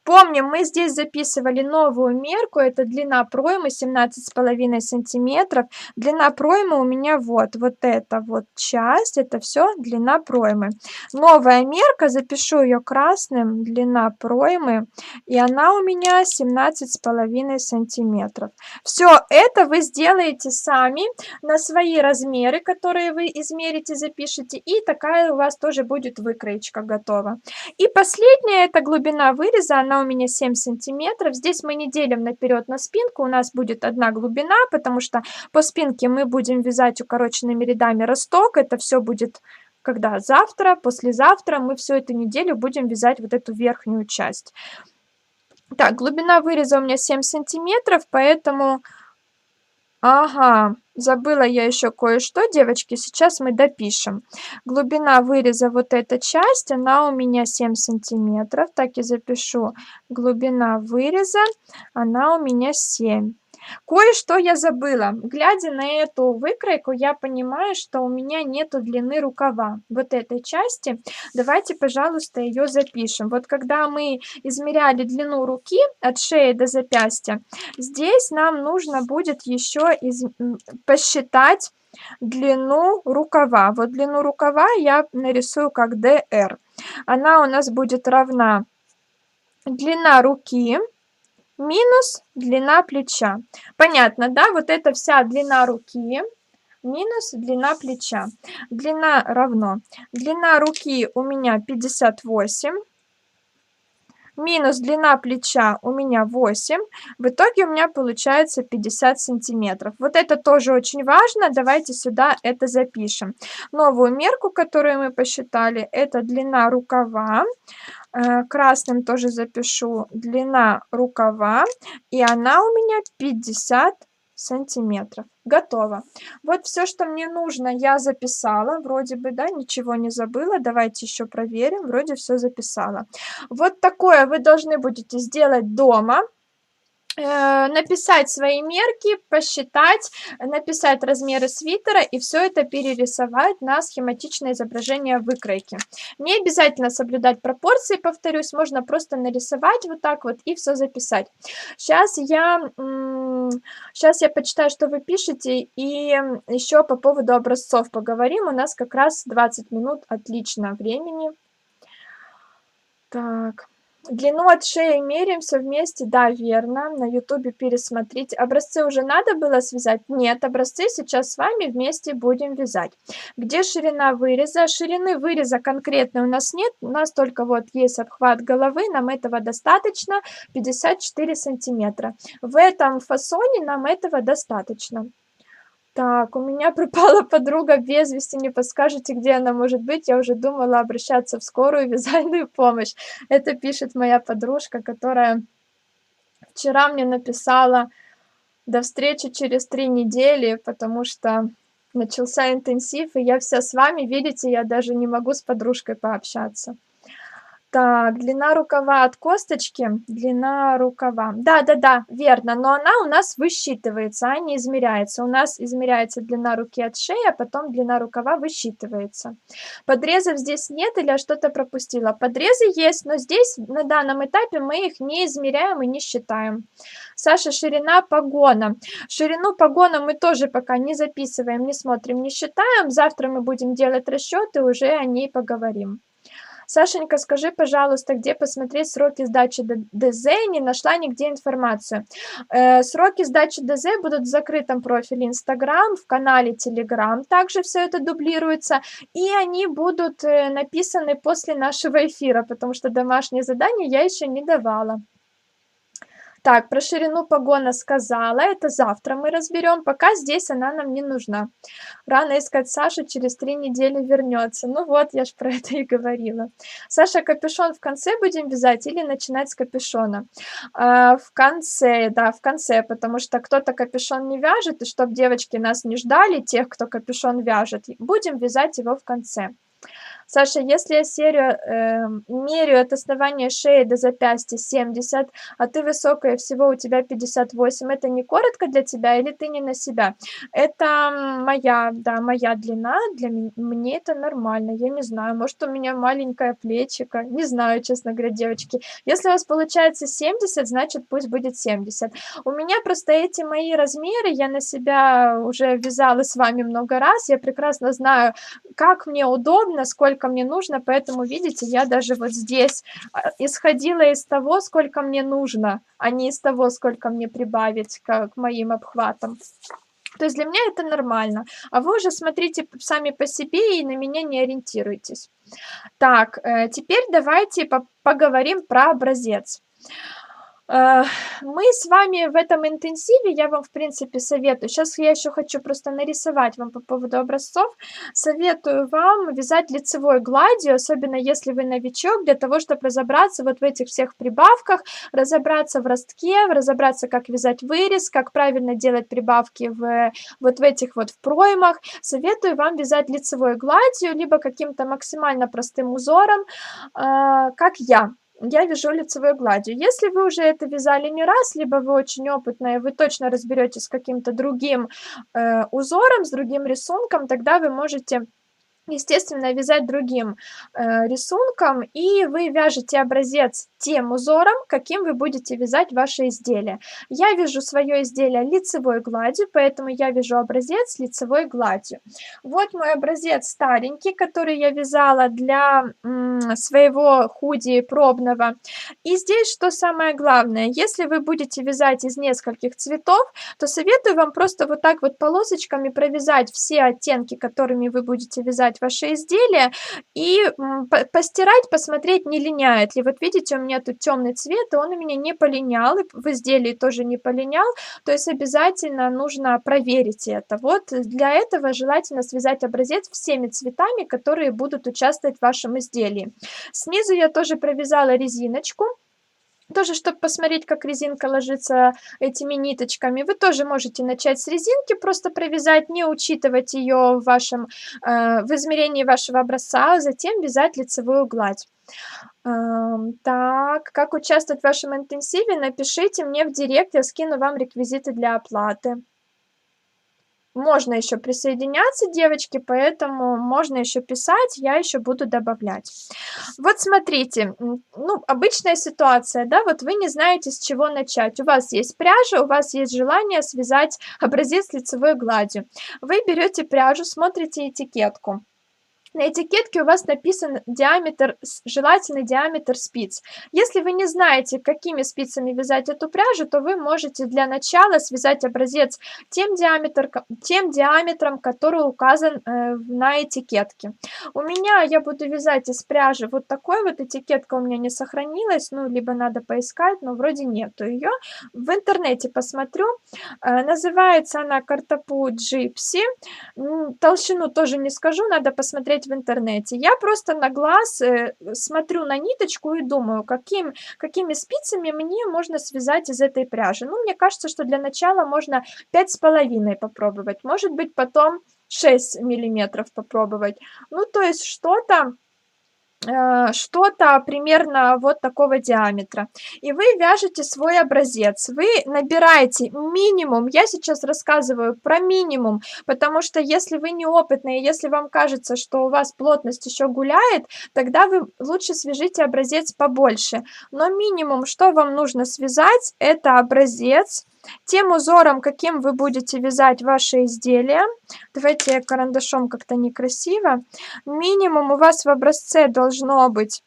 Помним, мы здесь записывали новую мерку, это длина проймы 17,5 сантиметров. Длина проймы у меня вот эта вот часть, это все длина проймы. Новая мерка, запишу ее красным, длина проймы, и она у меня 17,5 сантиметров. Все это вы сделаете сами на свои размеры, которые вы измерите, запишите, и такая у вас тоже будет выкроечка готова. И последняя — это глубина выреза, она у меня 7 сантиметров. Здесь мы не делим наперед на спинку, у нас будет одна глубина, потому что по спинке мы будем вязать укороченными рядами росток. Это все будет когда завтра, послезавтра мы всю эту неделю будем вязать вот эту верхнюю часть. Так, глубина выреза у меня 7 сантиметров, поэтому... Ага, забыла я еще кое-что, девочки, сейчас мы допишем. Глубина выреза, вот эта часть, она у меня 7 сантиметров, так и запишу. Глубина выреза, она у меня 7. Кое-что я забыла. Глядя на эту выкройку, я понимаю, что у меня нету длины рукава. Вот этой части. Давайте, пожалуйста, ее запишем. Вот когда мы измеряли длину руки от шеи до запястья, здесь нам нужно будет еще посчитать длину рукава. Вот длину рукава я нарисую как dr. Она у нас будет равна длина руки минус длина плеча. Понятно, да? Вот это вся длина руки минус длина плеча. Длина равно. Длина руки у меня 58. Минус длина плеча у меня 8. В итоге у меня получается 50 сантиметров. Вот это тоже очень важно. Давайте сюда это запишем. Новую мерку, которую мы посчитали, это длина рукава. Красным тоже запишу длина рукава. И она у меня 50 сантиметров. Готово. Вот все, что мне нужно, я записала. Вроде бы, да, ничего не забыла. Давайте еще проверим. Вроде все записала. Вот такое вы должны будете сделать дома. Написать свои мерки, посчитать, написать размеры свитера и все это перерисовать на схематичное изображение выкройки. Не обязательно соблюдать пропорции, повторюсь, можно просто нарисовать вот так вот и все записать. Сейчас я почитаю, что вы пишете, и еще по поводу образцов поговорим. У нас как раз 20 минут, отлично времени. Так. Длину от шеи меряем все вместе. Да, верно. На ютубе пересмотрите. Образцы уже надо было связать? Нет, образцы сейчас с вами вместе будем вязать. Где ширина выреза? Ширины выреза конкретной у нас нет. У нас только вот есть обхват головы. Нам этого достаточно. 54 сантиметра. В этом фасоне нам этого достаточно. Так, у меня пропала подруга без вести, не подскажете, где она может быть? Я уже думала обращаться в скорую вязальную помощь. Это пишет моя подружка, которая вчера мне написала: до встречи через 3 недели, потому что начался интенсив, и я вся с вами. Видите, я даже не могу с подружкой пообщаться. Так, длина рукава от косточки, длина рукава. Да-да-да, верно, но она у нас высчитывается, а не измеряется. У нас измеряется длина руки от шеи, а потом длина рукава высчитывается. Подрезов здесь нет или я что-то пропустила? Подрезы есть, но здесь на данном этапе мы их не измеряем и не считаем. Саша, ширина погона. Ширину погона мы тоже пока не записываем, не смотрим, не считаем. Завтра мы будем делать расчеты, уже о ней поговорим. Сашенька, скажи, пожалуйста, где посмотреть сроки сдачи ДЗ? Не нашла нигде информацию. Сроки сдачи ДЗ будут в закрытом профиле Инстаграм, в канале Телеграм. Также все это дублируется. И они будут написаны после нашего эфира, потому что домашнее задание я еще не давала. Так, про ширину погона сказала, это завтра мы разберем, пока здесь она нам не нужна. Рано искать Сашу, через 3 недели вернется. Ну вот, я ж про это и говорила. Саша, капюшон в конце будем вязать или начинать с капюшона? В конце, да, в конце, потому что кто-то капюшон не вяжет, и чтобы девочки нас не ждали, тех, кто капюшон вяжет, будем вязать его в конце. Саша, если я меряю от основания шеи до запястья 70, а ты высокая, всего у тебя 58, это не коротко для тебя или ты не на себя? Это моя, да, моя длина, мне это нормально, я не знаю, может у меня маленькое плечико, не знаю, честно говоря, девочки. Если у вас получается 70, значит пусть будет 70. У меня просто эти мои размеры, я на себя уже вязала с вами много раз, я прекрасно знаю, как мне удобно, сколько мне нужно, поэтому, видите, я даже вот здесь исходила из того, сколько мне нужно, а не из того, сколько мне прибавить к моим обхватам. То есть для меня это нормально. А вы уже смотрите сами по себе и на меня не ориентируйтесь. Так, теперь давайте поговорим про образец. Мы с вами в этом интенсиве, я вам, в принципе, советую. Сейчас я еще хочу просто нарисовать вам по поводу образцов. Советую вам вязать лицевой гладью, особенно если вы новичок, для того, чтобы разобраться вот в этих всех прибавках, разобраться в ростке, разобраться, как вязать вырез, как правильно делать прибавки вот в этих вот в проймах. Советую вам вязать лицевой гладью, либо каким-то максимально простым узором, как я. Я вяжу лицевой гладью. Если вы уже это вязали не раз, либо вы очень опытная, вы точно разберетесь с каким-то другим узором, с другим рисунком, тогда вы можете, естественно, вязать другим рисунком, и вы вяжете образец тем узором, каким вы будете вязать ваше изделие. Я вяжу свое изделие лицевой гладью, поэтому я вяжу образец лицевой гладью. Вот мой образец старенький, который я вязала для своего худи пробного. И здесь что самое главное, если вы будете вязать из нескольких цветов, то советую вам просто вот так вот полосочками провязать все оттенки, которыми вы будете вязать ваше изделие, и постирать, посмотреть, не линяет ли. Вот видите, у меня тут темный цвет, и он у меня не полинял, и в изделии тоже не полинял, то есть обязательно нужно проверить это. Вот для этого желательно связать образец всеми цветами, которые будут участвовать в вашем изделии. Снизу я тоже провязала резиночку. Тоже, чтобы посмотреть, как резинка ложится этими ниточками, вы тоже можете начать с резинки, просто провязать, не учитывать ее в измерении вашего образца, а затем вязать лицевую гладь. Так, как участвовать в вашем интенсиве, напишите мне в директ, я скину вам реквизиты для оплаты. Можно еще присоединяться, девочки, поэтому можно еще писать, я еще буду добавлять. Вот смотрите, ну, обычная ситуация, да, вот вы не знаете, с чего начать. У вас есть пряжа, у вас есть желание связать образец лицевой гладью. Вы берете пряжу, смотрите этикетку. На этикетке у вас написан диаметр, желательный диаметр спиц. Если вы не знаете, какими спицами вязать эту пряжу, то вы можете для начала связать образец тем диаметром, который указан на этикетке. У меня я буду вязать из пряжи вот такой вот, этикетка у меня не сохранилась, ну, либо надо поискать, но вроде нету ее. В интернете посмотрю. Называется она Картопу Gypsy. Толщину тоже не скажу, надо посмотреть в интернете. Я просто на глаз смотрю на ниточку и думаю, какими спицами мне можно связать из этой пряжи. Ну, мне кажется, что для начала можно 5,5 попробовать, может быть, потом 6 миллиметров попробовать. Ну, то есть что-то что-то примерно вот такого диаметра. И вы вяжете свой образец. Вы набираете минимум, я сейчас рассказываю про минимум, потому что если вы неопытные, если вам кажется, что у вас плотность еще гуляет, тогда вы лучше свяжите образец побольше. Но минимум, что вам нужно связать, это образец тем узором, каким вы будете вязать ваши изделия. Давайте я карандашом как-то некрасиво. Минимум у вас в образце должно быть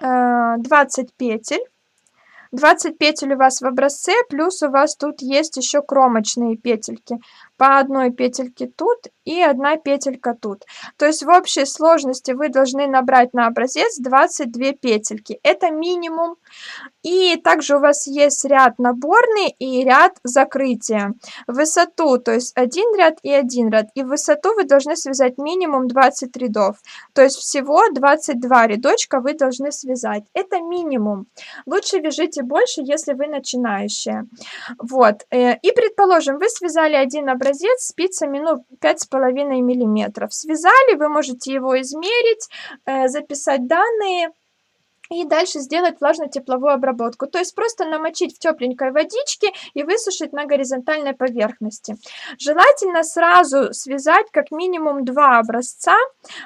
20 петель. 20 петель у вас в образце, плюс у вас тут есть еще кромочные петельки. По одной петельке тут и одна петелька тут. То есть в общей сложности вы должны набрать на образец 22 петельки. Это минимум. И также у вас есть ряд наборный и ряд закрытия. Высоту, то есть один ряд и один ряд. И в высоту вы должны связать минимум 20 рядов. То есть всего 22 рядочка вы должны связать. Это минимум. Лучше вяжите больше, если вы начинающие. Вот. И предположим, вы связали один образец спицами, ну, 5,5 миллиметров. Связали, вы можете его измерить, записать данные и дальше сделать влажно-тепловую обработку. То есть просто намочить в тепленькой водичке и высушить на горизонтальной поверхности. Желательно сразу связать как минимум 2 образца.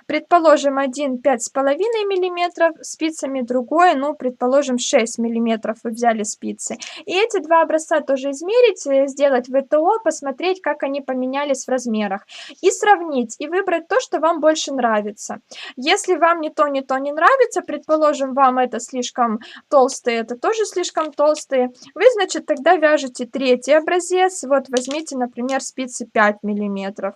Предположим, один 5,5 миллиметров спицами, другой, ну, предположим, 6 миллиметров вы взяли спицы. И эти 2 образца тоже измерить, сделать ВТО, посмотреть, как они поменялись в размерах. И сравнить, и выбрать то, что вам больше нравится. Если вам ни то, ни то не нравится, предположим, вам это слишком толстые, это тоже слишком толстые, вы, значит, тогда вяжете третий образец. Вот возьмите, например, спицы 5 миллиметров.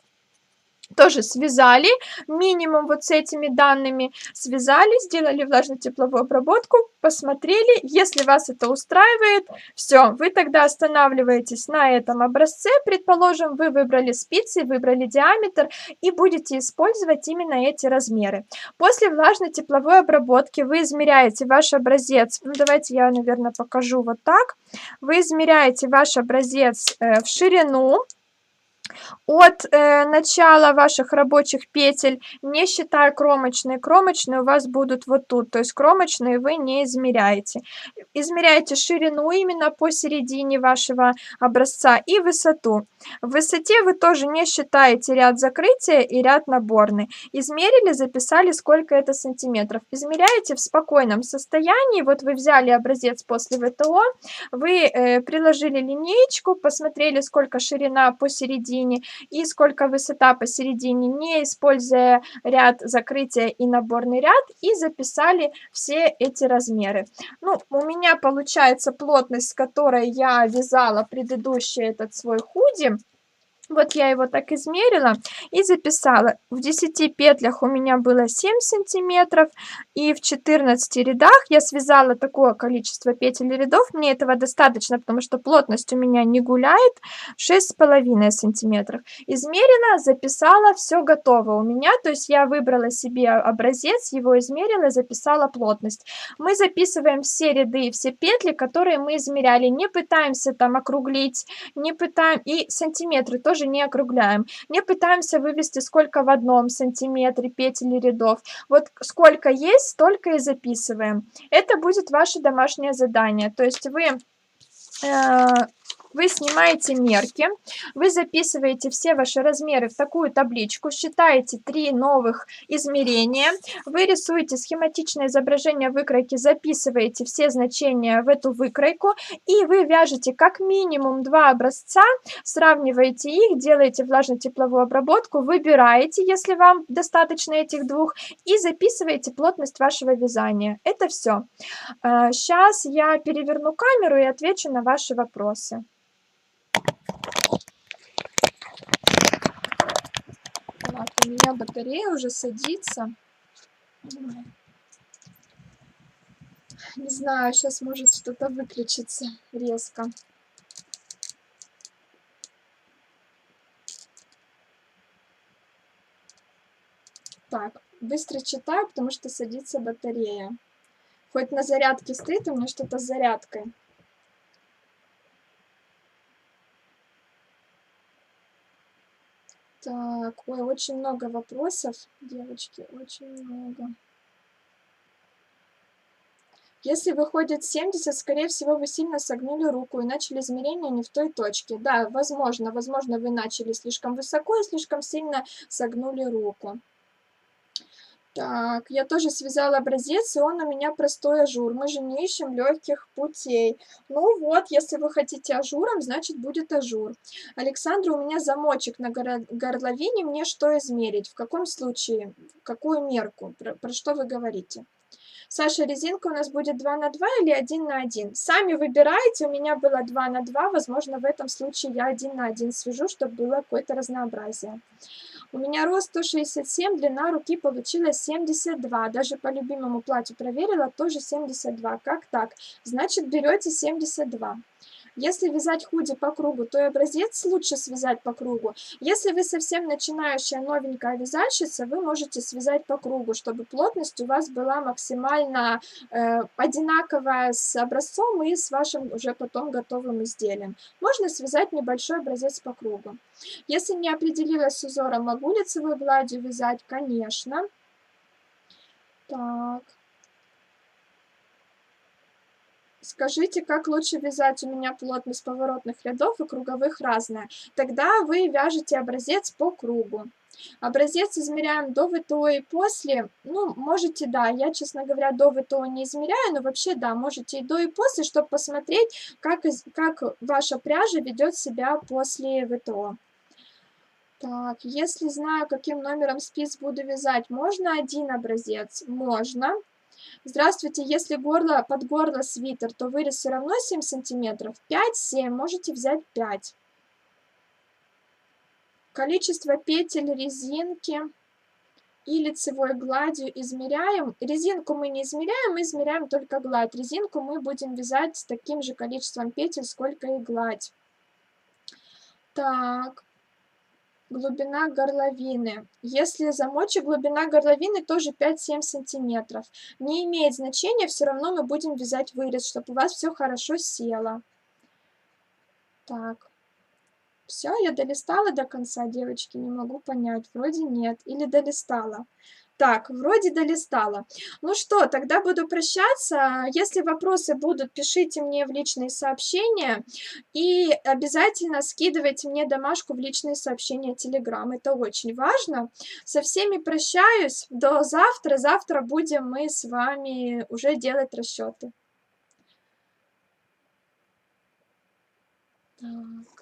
Тоже связали минимум вот с этими данными, связали, сделали влажно-тепловую обработку, посмотрели, если вас это устраивает, все, вы тогда останавливаетесь на этом образце, предположим, вы выбрали спицы, выбрали диаметр и будете использовать именно эти размеры. После влажно-тепловой обработки вы измеряете ваш образец, ну давайте я, наверное, покажу вот так, вы измеряете ваш образец в ширину, от начала ваших рабочих петель, не считая кромочные. Кромочные у вас будут вот тут, то есть кромочные вы не измеряете. Измеряете ширину именно посередине вашего образца и высоту. В высоте вы тоже не считаете ряд закрытия и ряд наборный. Измерили, записали, сколько это сантиметров. Измеряете в спокойном состоянии. Вот вы взяли образец после ВТО, вы приложили линеечку, посмотрели, сколько ширина посередине и сколько высота посередине, не используя ряд закрытия и наборный ряд, и записали все эти размеры. Ну, у меня получается плотность, с которой я вязала предыдущий этот свой худи. Вот я его так измерила и записала. В 10 петлях у меня было 7 сантиметров, и в 14 рядах я связала такое количество петель и рядов. Мне этого достаточно, потому что плотность у меня не гуляет, 6,5 сантиметров. Измерила, записала, все готово у меня. То есть я выбрала себе образец, его измерила, записала плотность. Мы записываем все ряды и все петли, которые мы измеряли. Не пытаемся там округлить, не пытаем, и сантиметры тоже не округляем. Не пытаемся вывести, сколько в одном сантиметре петель и рядов. Вот сколько есть, столько и записываем. Это будет ваше домашнее задание. То есть вы снимаете мерки, вы записываете все ваши размеры в такую табличку, считаете 3 новых измерения, вы рисуете схематичное изображение выкройки, записываете все значения в эту выкройку, и вы вяжете как минимум 2 образца, сравниваете их, делаете влажно-тепловую обработку, выбираете, если вам достаточно этих двух, и записываете плотность вашего вязания. Это все. Сейчас я переверну камеру и отвечу на ваши вопросы. Так, у меня батарея уже садится. Не знаю, сейчас может что-то выключиться резко. Так, быстро читаю, потому что садится батарея. Хоть на зарядке стоит, у меня что-то с зарядкой. Так, ой, очень много вопросов, девочки, очень много. Если выходит 70, скорее всего, вы сильно согнули руку и начали измерение не в той точке. Да, возможно, вы начали слишком высоко и слишком сильно согнули руку. Так, я тоже связала образец, и он у меня простой ажур. Мы же не ищем легких путей. Ну вот, если вы хотите ажуром, значит будет ажур. Александра, у меня замочек на горловине, мне что измерить? В каком случае? Какую мерку? Про что вы говорите? Саша, резинка у нас будет 2 на 2 или 1 на 1? Сами выбирайте, у меня было 2 на 2, возможно, в этом случае я 1 на 1 свяжу, чтобы было какое-то разнообразие. У меня рост 167, длина руки получилась 72. Даже по любимому платью проверила, тоже 72. Как так? Значит, берете 72. Если вязать худи по кругу, то и образец лучше связать по кругу. Если вы совсем начинающая новенькая вязальщица, вы можете связать по кругу, чтобы плотность у вас была максимально одинаковая с образцом и с вашим уже потом готовым изделием. Можно связать небольшой образец по кругу. Если не определилась с узором, могу лицевой гладью вязать? Конечно. Так. Скажите, как лучше вязать? У меня плотность поворотных рядов и круговых разная. Тогда вы вяжете образец по кругу. Образец измеряем до ВТО и после. Ну, можете, да, я, честно говоря, до ВТО не измеряю, но вообще, да, можете и до, и после, чтобы посмотреть, как ваша пряжа ведет себя после ВТО. Так, если знаю, каким номером спиц буду вязать, можно один образец? Можно. Здравствуйте, если горло, под горло свитер, то вырез все равно 7 сантиметров? 5-7, можете взять 5. Количество петель резинки и лицевой гладью измеряем. Резинку мы не измеряем, мы измеряем только гладь. Резинку мы будем вязать с таким же количеством петель, сколько и гладь. Так. Глубина горловины. Если замочек, глубина горловины тоже 5-7 сантиметров. Не имеет значения, все равно мы будем вязать вырез, чтобы у вас все хорошо село. Так. Все, я долистала до конца, девочки, не могу понять. Вроде нет. Или долистала. Так, вроде долистала. Ну что, тогда буду прощаться. Если вопросы будут, пишите мне в личные сообщения. И обязательно скидывайте мне домашку в личные сообщения Telegram. Это очень важно. Со всеми прощаюсь. До завтра. Завтра будем мы с вами уже делать расчеты. Так.